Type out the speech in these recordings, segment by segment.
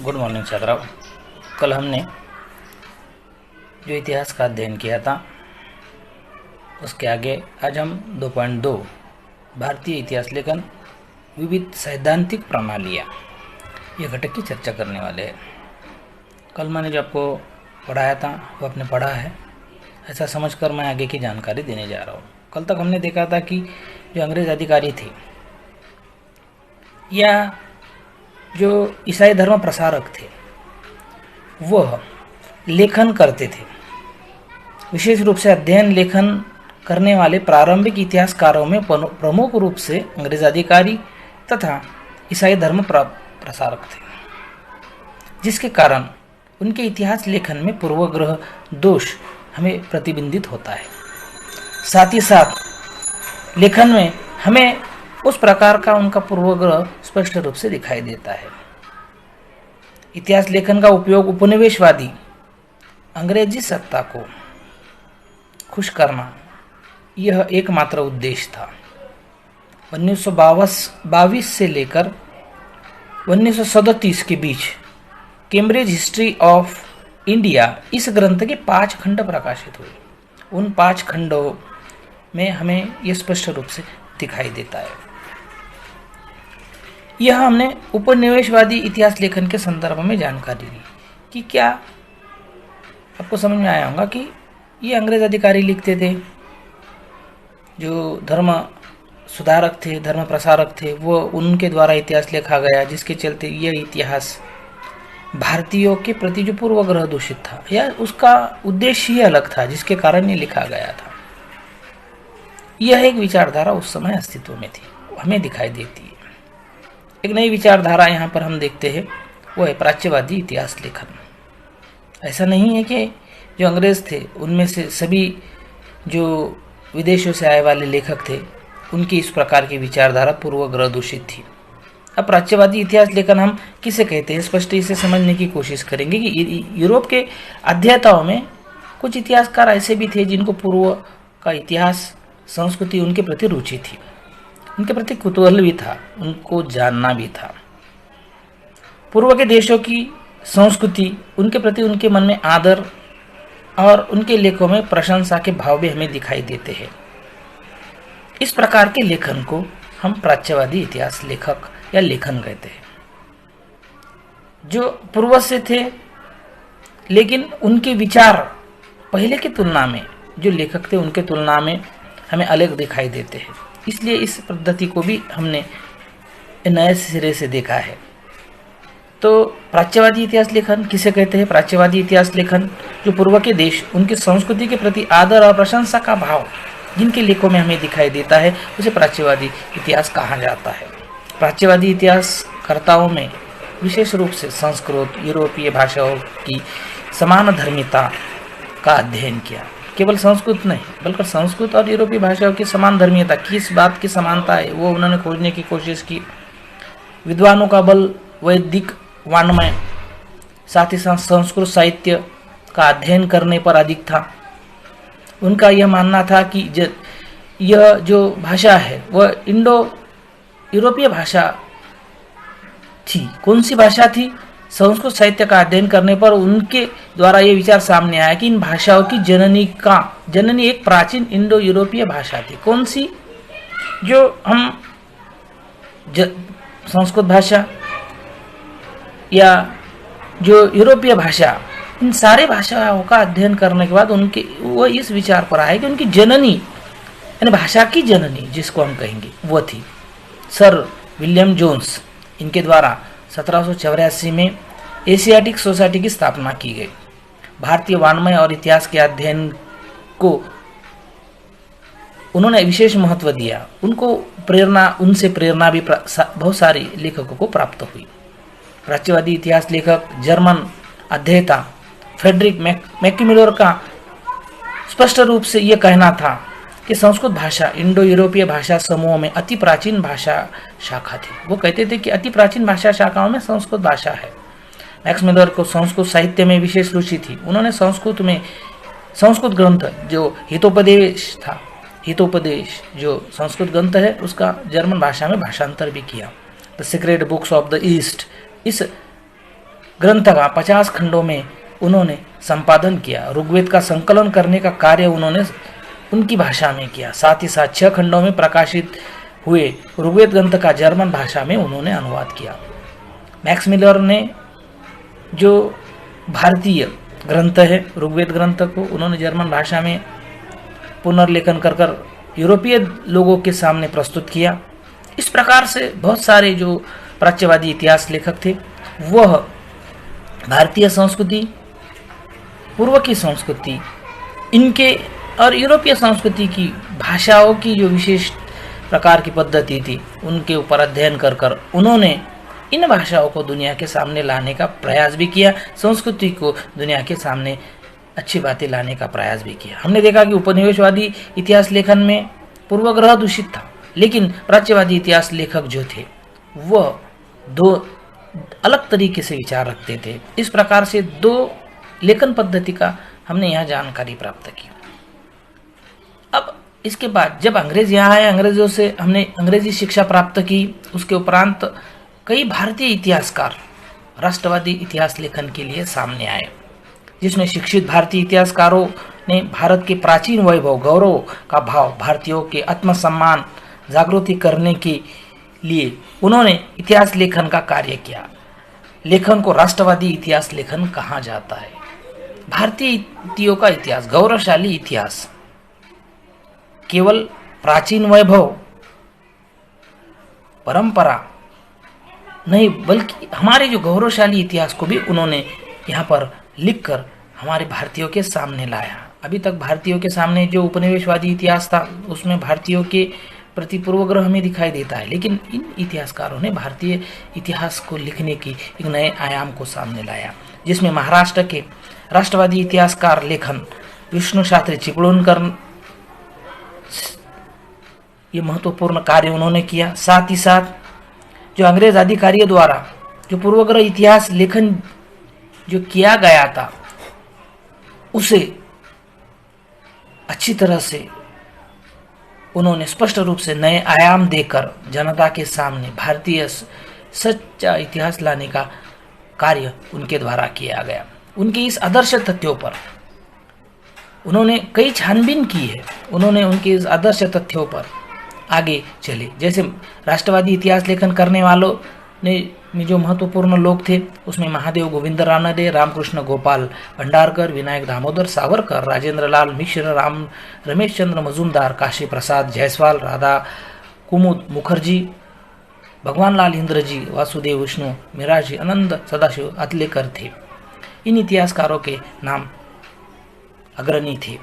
Good morning छात्राओं। कल हमने जो इतिहास का अध्ययन किया था उसके आगे आज हम 2.2 भारतीय इतिहास लेखन विविध सैद्धांतिक प्रणालियाँ ये घटक की चर्चा करने वाले हैं। कल मैंने जो आपको पढ़ाया था वो आपने पढ़ा है, ऐसा समझकर मैं आगे की जानकारी देने जा रहा हूँ। कल तक हमने देखा था कि जो अंग्रेज अधिकारी थे या जो ईसाई धर्म प्रसारक थे वह लेखन करते थे। विशेष रूप से अध्ययन लेखन करने वाले प्रारंभिक इतिहासकारों में प्रमुख रूप से अंग्रेज अधिकारी तथा ईसाई धर्म प्रसारक थे, जिसके कारण उनके इतिहास लेखन में पूर्वग्रह दोष हमें प्रतिबिंबित होता है। साथ ही साथ लेखन में हमें उस प्रकार का उनका पूर्वग्रह स्पष्ट रूप से दिखाई देता है। इतिहास लेखन का उपयोग उपनिवेशवादी अंग्रेजी सत्ता को खुश करना यह एकमात्र उद्देश्य था। 1922 से लेकर 1937 के बीच कैम्ब्रिज हिस्ट्री ऑफ इंडिया इस ग्रंथ के 5 खंड प्रकाशित हुए। उन 5 खंडों में हमें यह स्पष्ट रूप से दिखाई देता है। यह हमने उपनिवेशवादी इतिहास लेखन के संदर्भ में जानकारी ली कि क्या आपको समझ में आया होगा कि ये अंग्रेज अधिकारी लिखते थे, जो धर्म सुधारक थे, धर्म प्रसारक थे, वो उनके द्वारा इतिहास लिखा गया, जिसके चलते यह इतिहास भारतीयों के प्रति जो पूर्वग्रह दूषित था या उसका उद्देश्य ही अलग था, जिसके कारण ये लिखा गया था। यह एक विचारधारा उस समय अस्तित्व में थी, हमें दिखाई देती है। एक नई विचारधारा यहाँ पर हम देखते हैं, वो है प्राच्यवादी इतिहास लेखन। ऐसा नहीं है कि जो अंग्रेज थे उनमें से सभी जो विदेशों से आए वाले लेखक थे उनकी इस प्रकार की विचारधारा पूर्वग्रह दूषित थी। अब प्राच्यवादी इतिहास लेखन हम किसे कहते हैं, स्पष्ट इसे समझने की कोशिश करेंगे कि यूरोप के अध्येताओं में कुछ इतिहासकार ऐसे भी थे जिनको पूर्व का इतिहास संस्कृति उनके प्रति रुचि थी, उनके प्रति कुतूहल भी था, उनको जानना भी था। पूर्व के देशों की संस्कृति उनके प्रति उनके मन में आदर और उनके लेखों में प्रशंसा के भाव भी हमें दिखाई देते हैं। इस प्रकार के लेखन को हम प्राच्यवादी इतिहास लेखक या लेखन कहते हैं। जो पूर्वज से थे लेकिन उनके विचार पहले की तुलना में, जो लेखक थे उनके तुलना में हमें अलग दिखाई देते हैं। इसलिए इस पद्धति को भी हमने नए सिरे से देखा है। तो प्राच्यवादी इतिहास लेखन किसे कहते हैं? प्राच्यवादी इतिहास लेखन जो पूर्व के देश, उनकी संस्कृति के प्रति आदर और प्रशंसा का भाव जिनके लेखों में हमें दिखाई देता है, उसे प्राच्यवादी इतिहास कहा जाता है। प्राच्यवादी इतिहासकर्ताओं में विशेष रूप से संस्कृत, यूरोपीय भाषाओं की समान धर्मिता का अध्ययन किया। केवल संस्कृत नहीं बल्कि संस्कृत और यूरोपीय भाषाओं की समान धर्मीयता, किस बात की समानता है वो उन्होंने खोजने की कोशिश की। विद्वानों का बल वैदिक वाङ्मय, साथ ही साथ संस्कृत साहित्य का अध्ययन करने पर अधिक था। उनका यह मानना था कि यह जो भाषा है वह इंडो यूरोपीय भाषा थी। कौन सी भाषा थी? संस्कृत साहित्य का अध्ययन करने पर उनके द्वारा ये विचार सामने आया कि इन भाषाओं की जननी एक प्राचीन इंडो यूरोपीय भाषा थी। कौन सी? जो हम संस्कृत भाषा या जो यूरोपीय भाषा, इन सारे भाषाओं का अध्ययन करने के बाद उनके वो इस विचार पर आए कि उनकी जननी यानी भाषा की जननी जिसको हम कहेंगे वो थी सर विलियम जोन्स। इनके द्वारा 1784 में एशियाटिक सोसाइटी की स्थापना की गई। भारतीय वाङ्मय और इतिहास के अध्ययन को उन्होंने विशेष महत्व दिया। उनसे प्रेरणा भी बहुत सारे लेखकों को प्राप्त हुई। प्राच्यवादी इतिहास लेखक जर्मन अध्येता फ्रेडरिक मैकमिलर का स्पष्ट रूप से यह कहना था कि संस्कृत भाषा इंडो यूरोपीय भाषा समूह में अति प्राचीन भाषा शाखा थी। वो कहते थे कि अति प्राचीन भाषा शाखाओं में संस्कृत भाषा है। मैक्समिलर को संस्कृत साहित्य में विशेष रुचि थी। उन्होंने संस्कृत ग्रंथ जो हितोपदेश था, हितोपदेश जो संस्कृत ग्रंथ है उसका जर्मन भाषा में भाषांतर भी किया। The secret books of the east, इस ग्रंथ का 50 खंडों में उन्होंने संपादन किया। ऋग्वेद का संकलन करने का कार्य उन्होंने उनकी भाषा में किया। साथ ही साथ 6 खंडों में प्रकाशित हुए ऋग्वेद ग्रंथ का जर्मन भाषा में उन्होंने अनुवाद किया। मैक्स मिलर ने जो भारतीय ग्रंथ है ऋग्वेद ग्रंथ को उन्होंने जर्मन भाषा में पुनर्लेखन कर यूरोपीय लोगों के सामने प्रस्तुत किया। इस प्रकार से बहुत सारे जो प्राच्यवादी इतिहास लेखक थे वह भारतीय संस्कृति, पूर्व की संस्कृति, इनके और यूरोपीय संस्कृति की भाषाओं की जो विशेष प्रकार की पद्धति थी उनके ऊपर अध्ययन कर उन्होंने इन भाषाओं को दुनिया के सामने लाने का प्रयास भी किया, संस्कृति को दुनिया के सामने अच्छी बातें लाने का प्रयास भी किया। हमने देखा कि उपनिवेशवादी इतिहास लेखन में पूर्वग्रह दूषित था, लेकिन प्राच्यवादी इतिहास लेखक जो थे वह 2 अलग तरीके से विचार रखते थे। इस प्रकार से 2 लेखन पद्धति का हमने यहाँ जानकारी प्राप्त की। अब इसके बाद जब अंग्रेज यहाँ आए, अंग्रेजों से हमने अंग्रेजी शिक्षा प्राप्त की। उसके उपरांत कई भारतीय इतिहासकार राष्ट्रवादी इतिहास लेखन के लिए सामने आए, जिसमें शिक्षित भारतीय इतिहासकारों ने भारत के प्राचीन वैभव, गौरव का भाव, भारतीयों के आत्मसम्मान जागृति करने के लिए उन्होंने इतिहास लेखन का कार्य किया। लेखन को राष्ट्रवादी इतिहास लेखन कहा जाता है। भारतीयों का इतिहास, गौरवशाली इतिहास, केवल प्राचीन वैभव, परंपरा नहीं बल्कि हमारे जो गौरवशाली इतिहास को भी उन्होंने यहाँ पर लिखकर हमारे भारतीयों के सामने लाया। अभी तक भारतीयों के सामने जो उपनिवेशवादी इतिहास था उसमें भारतीयों के प्रति पूर्वग्रह हमें दिखाई देता है, लेकिन इन इतिहासकारों ने भारतीय इतिहास को लिखने की एक नए आयाम को सामने लाया, जिसमें महाराष्ट्र के राष्ट्रवादी इतिहासकार लेखन विष्णु शास्त्री चिपळूणकर ये महत्वपूर्ण कार्य उन्होंने किया। साथ ही साथ जो अंग्रेज अधिकारियों द्वारा जो पूर्वग्रह इतिहास लेखन जो किया गया था उसे अच्छी तरह से उन्होंने स्पष्ट रूप से नए आयाम देकर जनता के सामने भारतीय सच्चा इतिहास लाने का कार्य उनके द्वारा किया गया। उनके इस आदर्श तथ्यों पर उन्होंने कई छानबीन की है। उन्होंने उनके इस आदर्श तथ्यों पर आगे चले। जैसे राष्ट्रवादी इतिहास लेखन करने वालों में जो महत्वपूर्ण लोग थे उसमें महादेव गोविंद रानडे, रामकृष्ण गोपाल भंडारकर, विनायक दामोदर सावरकर, राजेंद्र लाल मिश्र, रमेश चंद्र मजूमदार, काशी प्रसाद जायसवाल, राधा कुमुद मुखर्जी, भगवान लाल इंद्रजी, वासुदेव विष्णु मिराजी, आनंद सदाशिव अतलेकर थे। इन इतिहासकारों के नाम अग्रणी थे।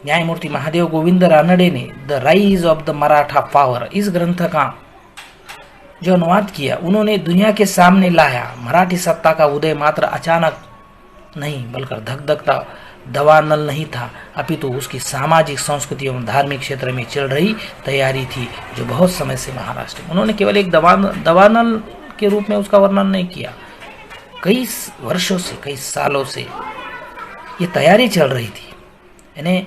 न्यायमूर्ति महादेव गोविंद रानडे ने the rise of the Maratha power इस ग्रंथ का जो अनुवाद किया उन्होंने दुनिया के सामने लाया। मराठी सत्ता का उदय मात्र अचानक नहीं बल्कि धकधकता दवानल नहीं था, अपितु उसकी सामाजिक, सांस्कृतिक एवं धार्मिक क्षेत्र में चल रही तैयारी थी जो बहुत समय से महाराष्ट्र में। उन्होंने केवल एक दवानल के रूप में उसका वर्णन नहीं किया, कई वर्षों से, कई सालों से ये तैयारी चल रही थी। यानी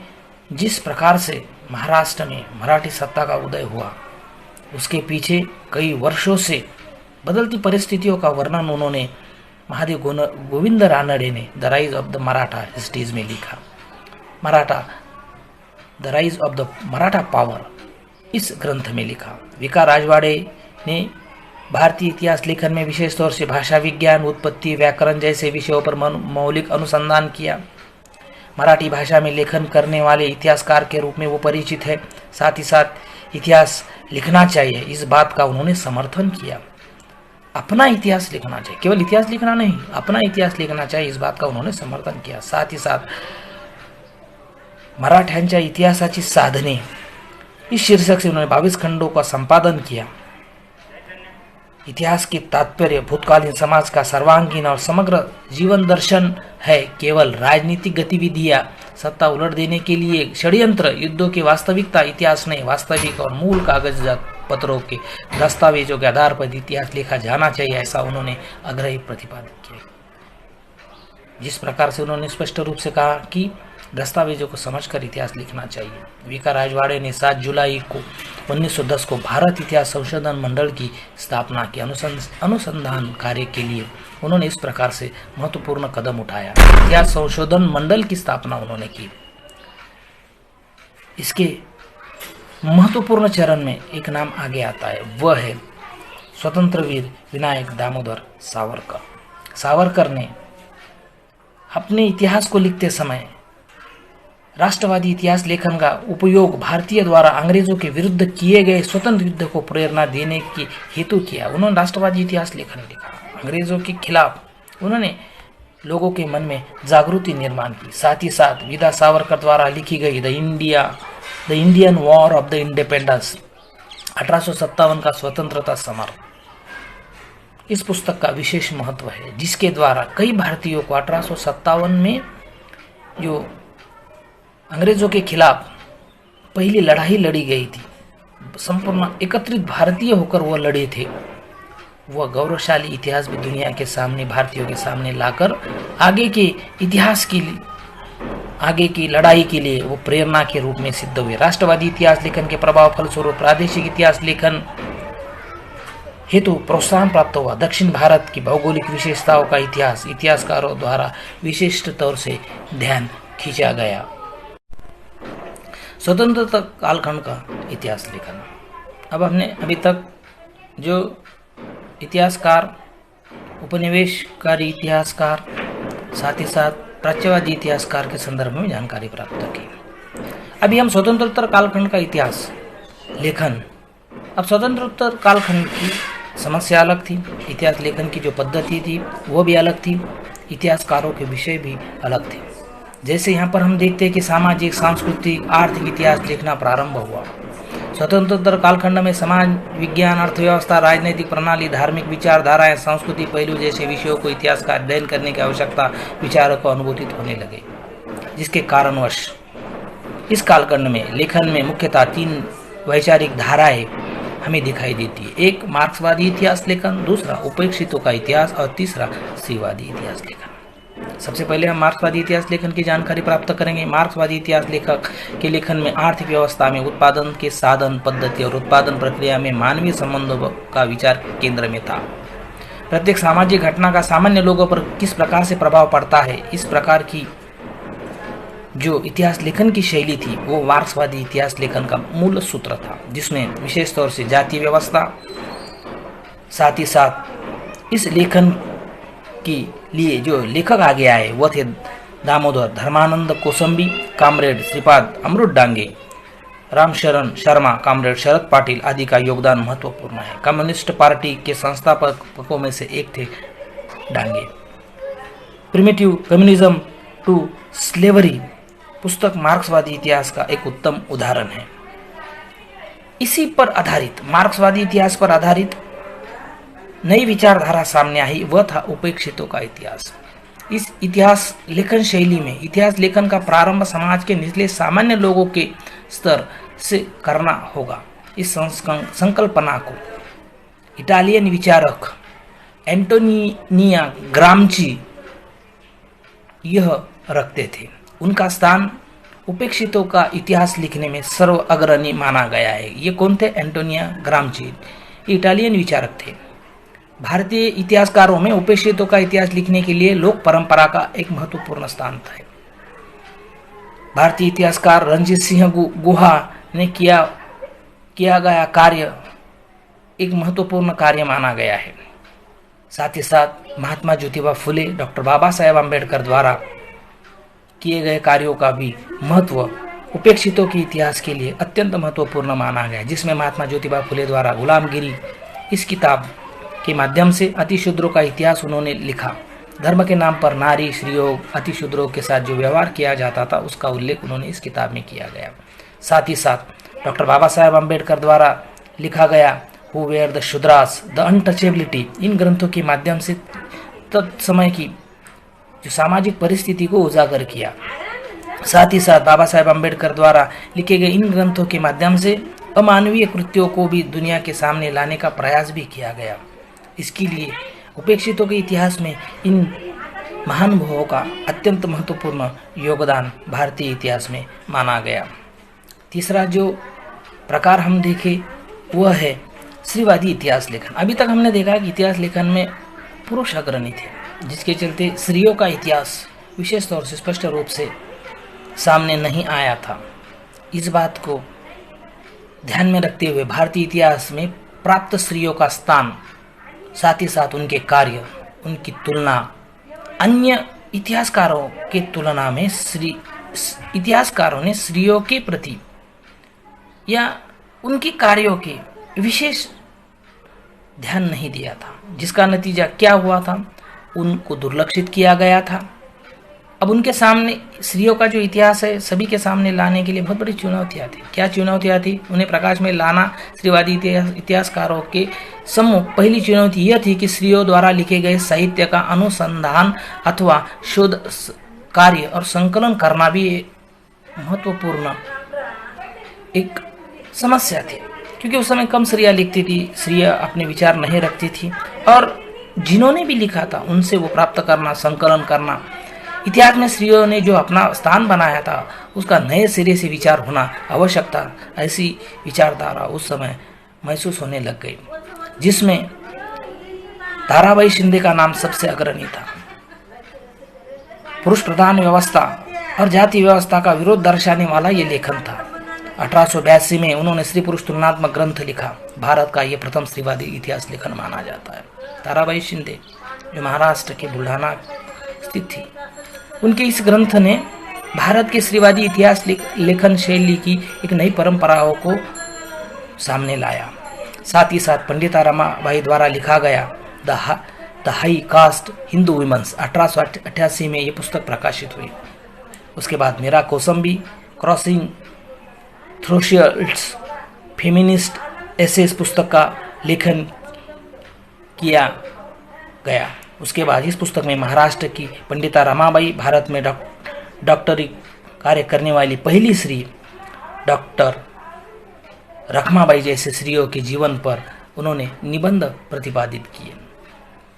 जिस प्रकार से महाराष्ट्र में मराठी सत्ता का उदय हुआ उसके पीछे कई वर्षों से बदलती परिस्थितियों का वर्णन उन्होंने महादेव गोविंद रानडे ने the rise of the Maratha histories में लिखा। The rise of the Maratha power इस ग्रंथ में लिखा। विका राजवाड़े ने भारतीय इतिहास लेखन में विशेष तौर से भाषा विज्ञान, उत्पत्ति, व्याकरण जैसे विषयों पर मौलिक अनुसंधान किया। मराठी भाषा में लेखन करने वाले इतिहासकार के रूप में वो परिचित है। साथ ही साथ इतिहास लिखना चाहिए इस बात का उन्होंने समर्थन किया। अपना इतिहास लिखना चाहिए, केवल इतिहास लिखना नहीं, अपना इतिहास लिखना चाहिए इस बात का उन्होंने समर्थन किया। साथ ही साथ मराठ्यांच्या इतिहासाची साधने इस शीर्षक से उन्होंने 22 खंडों का संपादन किया। इतिहास की तात्पर्य भूतकालीन समाज का सर्वांगीण और समग्र जीवन दर्शन है, केवल राजनीतिक गतिविधियां सत्ता उलट देने के लिए षड्यंत्र, युद्धों की वास्तविकता इतिहास नहीं, वास्तविक और मूल कागजात पत्रों के दस्तावेजों के आधार पर इतिहास लिखा जाना चाहिए, ऐसा उन्होंने आग्रही प्रतिपादित किया। जिस प्रकार से उन्होंने स्पष्ट रूप से कहा कि दस्तावेजों को समझकर इतिहास लिखना चाहिए। वीका राजवाड़े ने 7 जुलाई को 1910 को भारत इतिहास संशोधन मंडल की स्थापना की। अनुसंधान कार्य के लिए उन्होंने इस प्रकार से महत्वपूर्ण कदम उठाया। इतिहास संशोधन मंडल की स्थापना उन्होंने की। इसके महत्वपूर्ण चरण में एक नाम आगे आता है, वह है स्वतंत्र वीर विनायक दामोदर सावरकर। सावरकर ने अपने इतिहास को लिखते समय राष्ट्रवादी इतिहास लेखन का उपयोग भारतीय द्वारा अंग्रेजों के विरुद्ध किए गए स्वतंत्र युद्ध को प्रेरणा देने के हेतु किया। उन्होंने राष्ट्रवादी इतिहास लेखन लिखा। अंग्रेजों के खिलाफ उन्होंने लोगों के मन में जागृति निर्माण की। साथ ही साथ विदा सावरकर द्वारा लिखी गई the Indian war of the independence 1857 का स्वतंत्रता समर, इस पुस्तक का विशेष महत्व है, जिसके द्वारा कई भारतीयों को 1857 में जो अंग्रेजों के खिलाफ पहली लड़ाई लड़ी गई थी, संपूर्ण एकत्रित भारतीय होकर वो लड़े थे, वह गौरवशाली इतिहास भी दुनिया के सामने भारतीयों के सामने लाकर आगे के इतिहास की आगे की लड़ाई के लिए वो प्रेरणा के रूप में सिद्ध हुए। राष्ट्रवादी इतिहास लेखन के प्रभाव फलस्वरूप प्रादेशिक इतिहास लेखन हेतु प्रोत्साहन प्राप्त हुआ। दक्षिण भारत की भौगोलिक विशेषताओं का इतिहासकारों द्वारा विशिष्ट तौर से ध्यान खींचा गया। स्वतंत्रता कालखंड का इतिहास लेखन। अब हमने अभी तक जो इतिहासकार, उपनिवेशकारी इतिहासकार, साथ ही साथ प्राच्यवादी इतिहासकार के संदर्भ में जानकारी प्राप्त की। अभी हम स्वतंत्रोत्तर कालखंड का इतिहास लेखन। अब स्वतंत्रोत्तर कालखंड की समस्या अलग थी, इतिहास लेखन की जो पद्धति थी वो भी अलग थी, इतिहासकारों के विषय भी अलग थे। जैसे यहाँ पर हम देखते हैं कि सामाजिक, सांस्कृतिक, आर्थिक इतिहास लिखना प्रारंभ हुआ। स्वतंत्रोत्तर कालखंड में समाज विज्ञान, अर्थव्यवस्था, राजनीतिक प्रणाली, धार्मिक विचारधाराएं, सांस्कृतिक पहलू जैसे विषयों को इतिहास का अध्ययन करने की आवश्यकता विचारों को अनुभूतित होने लगे, जिसके कारणवश इस कालखंड में लेखन में मुख्यतः 3 वैचारिक धाराएं हमें दिखाई देती है। एक मार्क्सवादी इतिहास लेखन, दूसरा उपेक्षितों का इतिहास और तीसरा स्त्रीवादी इतिहास लेखन। सबसे पहले हम मार्क्सवादी इतिहास लेखन की जानकारी प्राप्त करेंगे। मार्क्सवादी इतिहास लेखक के लेखन में आर्थिक व्यवस्था में उत्पादन के साधन, पद्धति और उत्पादन प्रक्रिया में मानवीय संबंधों का विचार केंद्र में था। प्रत्येक सामाजिक घटना का सामान्य लोगों पर किस प्रकार से प्रभाव पड़ता है, इस प्रकार की जो इतिहास लेखन की शैली थी वो मार्क्सवादी इतिहास लेखन का मूल सूत्र था, जिसमें विशेष तौर से जातीय व्यवस्था, साथ ही साथ इस लेखन के लिए जो लेखक आगे आए वह थे दामोदर धर्मानंद कोसंबी, कामरेड श्रीपाद अमृत डांगे, रामशरण शर्मा, कामरेड शरद पाटिल आदि का योगदान महत्वपूर्ण है। कम्युनिस्ट पार्टी के संस्थापकों में से एक थे Dange. Primitive communism to slavery पुस्तक मार्क्सवादी इतिहास का एक उत्तम उदाहरण है। इसी पर आधारित, मार्क्सवादी इतिहास पर आधारित नई विचारधारा सामने आई, वह था उपेक्षितों का इतिहास। इस इतिहास लेखन शैली में इतिहास लेखन का प्रारंभ समाज के निचले सामान्य लोगों के स्तर से करना होगा। इस संकल्पना को इटालियन विचारक एंटोनिया ग्राम्ची यह रखते थे। उनका स्थान उपेक्षितों का इतिहास लिखने में सर्व अग्रणी माना गया है। ये कौन थे? एंटोनिया ग्राम्ची, इटालियन विचारक थे। भारतीय इतिहासकारों में उपेक्षितों का इतिहास लिखने के लिए लोक परंपरा का एक महत्वपूर्ण स्थान था। भारतीय इतिहासकार रणजीत सिंह गुहा ने किया गया कार्य एक महत्वपूर्ण कार्य माना गया है। साथ ही साथ महात्मा ज्योतिबा फुले, डॉक्टर बाबा साहेब अम्बेडकर द्वारा किए गए कार्यों का भी महत्व उपेक्षितों के इतिहास के लिए अत्यंत महत्वपूर्ण माना गया, जिसमें महात्मा ज्योतिबा फुले द्वारा गुलामगिरी इस किताब के माध्यम से अतिशूद्रों का इतिहास उन्होंने लिखा। धर्म के नाम पर नारी, श्रीयोग, अतिशूद्रों के साथ जो व्यवहार किया जाता था उसका उल्लेख उन्होंने इस किताब में किया गया। साथ ही साथ डॉक्टर बाबा साहेब अम्बेडकर द्वारा लिखा गया who were the Shudras the untouchability, इन ग्रंथों के माध्यम से तत्समय की जो सामाजिक परिस्थिति को उजागर किया। साथ ही साथ बाबा साहेब अम्बेडकर द्वारा लिखे गए इन ग्रंथों के माध्यम से अमानवीय कृत्यों को भी दुनिया के सामने लाने का प्रयास भी किया गया। इसके लिए उपेक्षितों के इतिहास में इन महानुभावों का अत्यंत महत्वपूर्ण योगदान भारतीय इतिहास में माना गया। तीसरा जो प्रकार हम देखें वह है स्त्रीवादी इतिहास लेखन। अभी तक हमने देखा कि इतिहास लेखन में पुरुष अग्रणी थे, जिसके चलते स्त्रियों का इतिहास विशेष तौर से स्पष्ट रूप से सामने नहीं आया था। इस बात को ध्यान में रखते हुए भारतीय इतिहास में प्राप्त स्त्रियों का स्थान, साथ ही साथ उनके कार्य, उनकी तुलना अन्य इतिहासकारों के तुलना में इतिहासकारों ने स्त्रियों के प्रति या उनके कार्यों के विशेष ध्यान नहीं दिया था, जिसका नतीजा क्या हुआ था, उनको दुर्लक्षित किया गया था। अब उनके सामने स्त्रियों का जो इतिहास है सभी के सामने लाने के लिए बहुत बड़ी चुनौतियाँ थी। क्या चुनौतियाँ थी? उन्हें प्रकाश में लाना स्त्रीवादी इतिहासकारों के सम्मुख पहली चुनौती यह थी कि स्त्रियों द्वारा लिखे गए साहित्य का अनुसंधान अथवा शोध कार्य और संकलन करना भी महत्वपूर्ण एक समस्या थी, क्योंकि उस समय कम स्त्रियाँ लिखती थी, स्त्रियाँ अपने विचार नहीं रखती थी, और जिन्होंने भी लिखा था उनसे वो प्राप्त करना, संकलन करना, इतिहास में स्त्रियों ने जो अपना स्थान बनाया था उसका नए सिरे से विचार होना आवश्यक था। ऐसी विचारधारा उस समय महसूस होने लग गई, जिसमें ताराबाई शिंदे का नाम सबसे अग्रणी था। पुरुष प्रधान व्यवस्था और जाति व्यवस्था का विरोध दर्शाने वाला ये लेखन था। 1882 में उन्होंने स्त्री पुरुष तुलनात्मक ग्रंथ लिखा। भारत का ये प्रथम स्त्रीवादी इतिहास लेखन माना जाता है। ताराबाई शिंदे जो महाराष्ट्र के बुल्ढाना स्थित थी, उनके इस ग्रंथ ने भारत के स्त्रीवादी इतिहास लेखन शैली की एक नई परंपराओं को सामने लाया। साथ ही साथ पंडिता रमाबाई द्वारा लिखा गया the high cast Hindu women's 1888 में ये पुस्तक प्रकाशित हुई। उसके बाद मेरा कौसंबी, क्रॉसिंग थ्रोशियल्स, फेमिनिस्ट एसेस पुस्तक का लेखन किया गया। उसके बाद इस पुस्तक में महाराष्ट्र की पंडिता रमाबाई, भारत में डॉक्टरी कार्य करने वाली पहली स्त्री डॉक्टर रखमाबाई जैसे स्त्रियों के जीवन पर उन्होंने निबंध प्रतिपादित किए।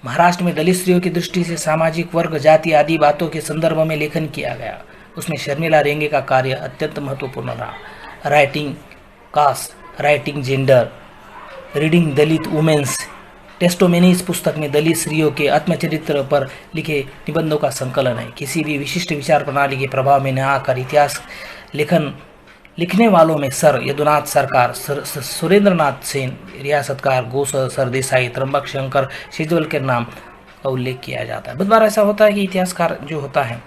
महाराष्ट्र में दलित स्त्रियों की दृष्टि से सामाजिक वर्ग, जाति आदि बातों के संदर्भ में लेखन किया गया। उसमें शर्मिला रेंगे का कार्य अत्यंत महत्वपूर्ण रहा। Writing caste, writing gender, reading Dalit women's testimony इस पुस्तक में दलित स्त्रियों के आत्मचरित्र पर लिखे निबंधों का संकलन है। किसी भी विशिष्ट विचार प्रणाली के प्रभाव में न आकर इतिहास लेखन लिखने वालों में सर यदुनाथ सरकार, सुरेंद्रनाथ सेन, रियासतकार गोस सरदेसाई, त्र्यंबक शंकर शेजवल के नाम का उल्लेख किया जाता है। बहुत बार ऐसा होता है कि इतिहासकार जो होता है,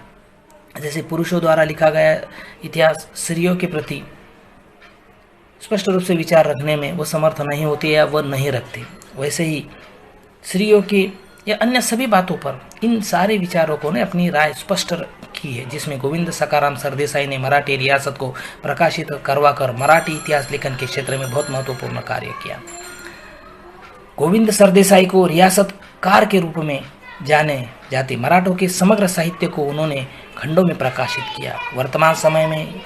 जैसे पुरुषों द्वारा लिखा गया इतिहास स्त्रियों के प्रति स्पष्ट रूप से विचार रखने में वो समर्थ नहीं होती या वह नहीं रखती, वैसे ही स्त्रियों के या अन्य सभी बातों पर इन सारे विचारकों ने अपनी राय स्पष्ट की है, जिसमें गोविंद सकाराम सरदेसाई ने मराठी रियासत को प्रकाशित करवाकर मराठी इतिहास लेखन के क्षेत्र में बहुत महत्वपूर्ण कार्य किया। गोविंद सरदेसाई को रियासतकार के रूप में जाने जाते मराठों के समग्र साहित्य को उन्होंने खंडों में प्रकाशित किया। वर्तमान समय में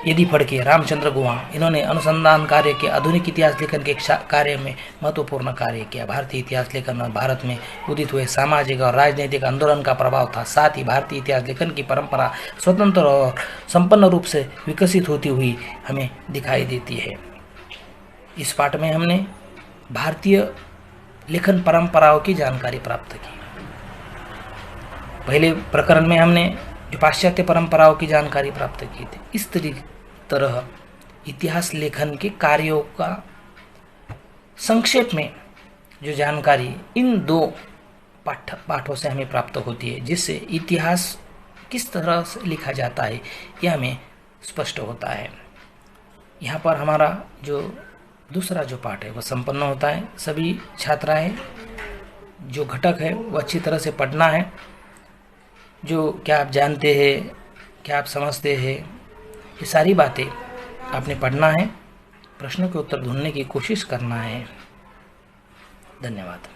यदि फड़के, रामचंद्र गुहा, इन्होंने अनुसंधान कार्य के आधुनिक इतिहास लेखन के कार्य में महत्वपूर्ण कार्य किया। भारतीय इतिहास लेखन में भारत में उदित हुए सामाजिक और राजनीतिक आंदोलन का प्रभाव था। साथ ही भारतीय इतिहास लेखन की परंपरा स्वतंत्र और संपन्न रूप से विकसित होती हुई हमें दिखाई देती है। इस पाठ में हमने भारतीय लेखन परंपराओं की जानकारी प्राप्त की। पहले प्रकरण में हमने जो पाश्चात्य परंपराओं की जानकारी प्राप्त की थी। इस तरह इतिहास लेखन के कार्यों का संक्षेप में जो जानकारी इन दो पाठों से हमें प्राप्त होती है, जिससे इतिहास किस तरह से लिखा जाता है यह हमें स्पष्ट होता है। यहाँ पर हमारा जो दूसरा जो पाठ है वह संपन्न होता है। सभी छात्राएं जो घटक है वो अच्छी तरह से पढ़ना है। जो क्या आप जानते हैं, क्या आप समझते हैं, ये सारी बातें आपने पढ़ना है, प्रश्नों के उत्तर ढूंढने की कोशिश करना है। धन्यवाद।